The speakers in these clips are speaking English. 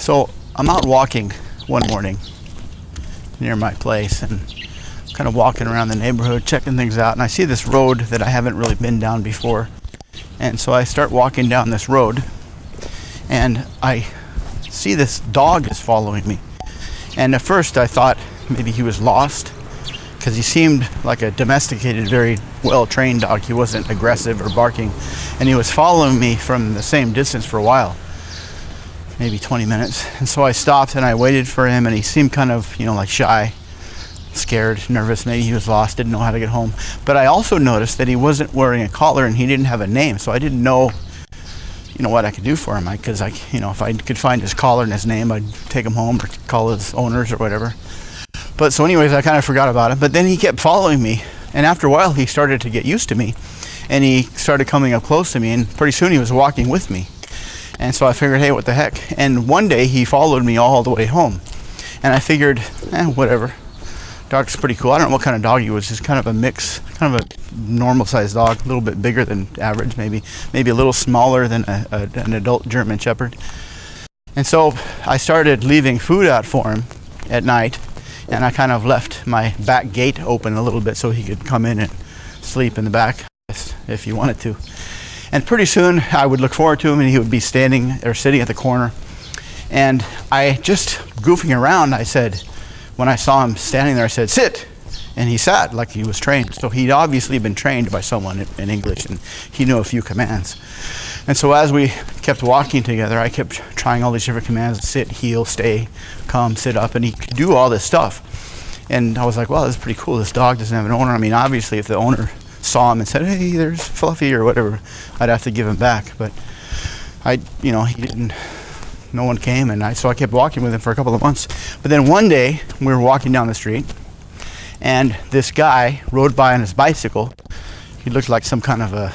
So I'm out walking one morning near my place and kind of walking around the neighborhood, checking things out, and I see this road that I haven't really been down before. And so I start walking down this road, and I see this dog is following me. And at first I thought maybe he was lost, because he seemed like a domesticated, very well-trained dog. He wasn't aggressive or barking, and he was following me from the same distance for a while, maybe 20 minutes. And so I stopped and I waited for him, and he seemed kind of, like shy, scared, nervous. Maybe he was lost, didn't know how to get home. But I also noticed that he wasn't wearing a collar and he didn't have a name, so I didn't know what I could do for him. Because if I could find his collar and his name, I'd take him home or call his owners or whatever. But so anyways, I kind of forgot about it. But then he kept following me, and after a while he started to get used to me, and he started coming up close to me, and pretty soon he was walking with me. And so I figured, hey, what the heck? And one day he followed me all the way home, and I figured, whatever. Dog's pretty cool. I don't know what kind of dog he was. Just kind of a mix, kind of a normal sized dog, a little bit bigger than average, maybe a little smaller than an adult German Shepherd. And so I started leaving food out for him at night, and I kind of left my back gate open a little bit so he could come in and sleep in the back if he wanted to. And pretty soon I would look forward to him, and he would be standing or sitting at the corner. And I just goofing around, I said, when I saw him standing there, I said, sit. And he sat like he was trained. So he'd obviously been trained by someone in English, and he knew a few commands. And so as we kept walking together, I kept trying all these different commands: sit, heel, stay, come, sit up, and he could do all this stuff. And I was like, well, this is pretty cool. This dog doesn't have an owner. I mean, obviously if the owner saw him and said, hey, there's Fluffy or whatever, I'd have to give him back. But he didn't. No one came, and so I kept walking with him for a couple of months. But then one day we were walking down the street, and this guy rode by on his bicycle. He looked like some kind of a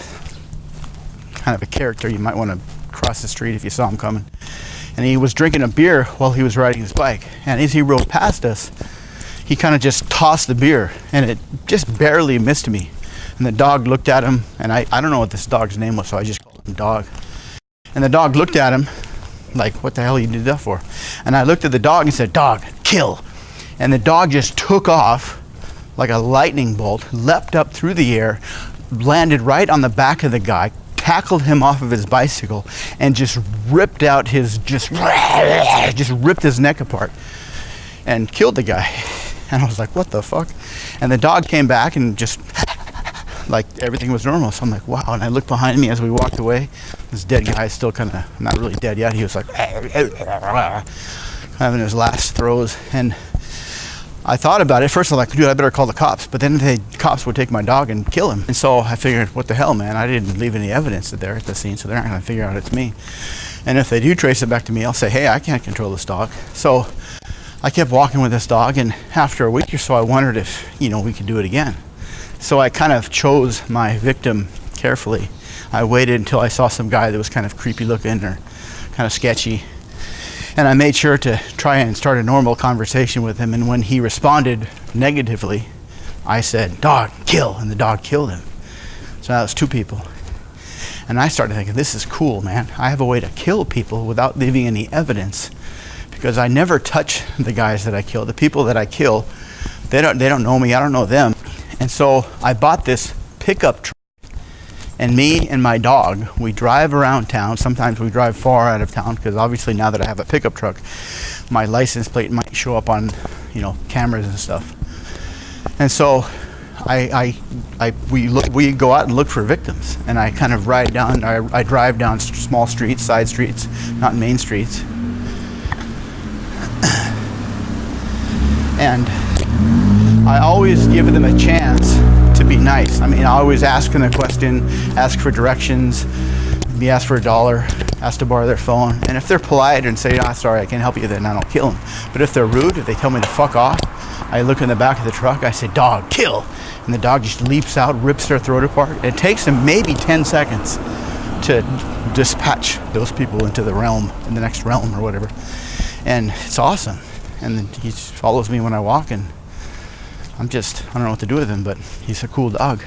character you might want to cross the street if you saw him coming. And he was drinking a beer while he was riding his bike. And as he rode past us, he kind of just tossed the beer, and it just barely missed me. And the dog looked at him, and I don't know what this dog's name was, so I just called him Dog. And the dog looked at him like, what the hell you did that for? And I looked at the dog and said, dog, kill. And the dog just took off like a lightning bolt, leapt up through the air, landed right on the back of the guy, tackled him off of his bicycle, and just ripped out just ripped his neck apart and killed the guy. And I was like, what the fuck? And the dog came back and just like everything was normal. So I'm like, wow. And I looked behind me as we walked away. This dead guy is still kind of not really dead yet. He was like having his last throes. And I thought about it. First I was like, dude, I better call the cops. But then the cops would take my dog and kill him. And so I figured, what the hell, man? I didn't leave any evidence there at the scene, so they're not going to figure out it's me. And if they do trace it back to me, I'll say, hey, I can't control this dog. So I kept walking with this dog, and after a week or so, I wondered if, we could do it again. So I kind of chose my victim carefully. I waited until I saw some guy that was kind of creepy looking or kind of sketchy. And I made sure to try and start a normal conversation with him. And when he responded negatively, I said, dog, kill. And the dog killed him. So that was 2 people. And I started thinking, this is cool, man. I have a way to kill people without leaving any evidence, because I never touch the guys that I kill. The people that I kill, they don't know me. I don't know them. And so I bought this pickup truck, and me and my dog, we drive around town. Sometimes we drive far out of town, because obviously now that I have a pickup truck, my license plate might show up on, cameras and stuff. And so we go out and look for victims, and I kind of I drive down small streets, side streets, not main streets. And I always give them a chance to be nice. I mean, I always ask them a question, ask for directions, maybe ask for $1, ask to borrow their phone. And if they're polite and say, sorry, I can't help you, then I don't kill them. But if they're rude, if they tell me to fuck off, I look in the back of the truck, I say, dog, kill. And the dog just leaps out, rips their throat apart. It takes them maybe 10 seconds to dispatch those people into the next realm or whatever. And it's awesome. And then he follows me when I walk, and I don't know what to do with him, but he's a cool dog.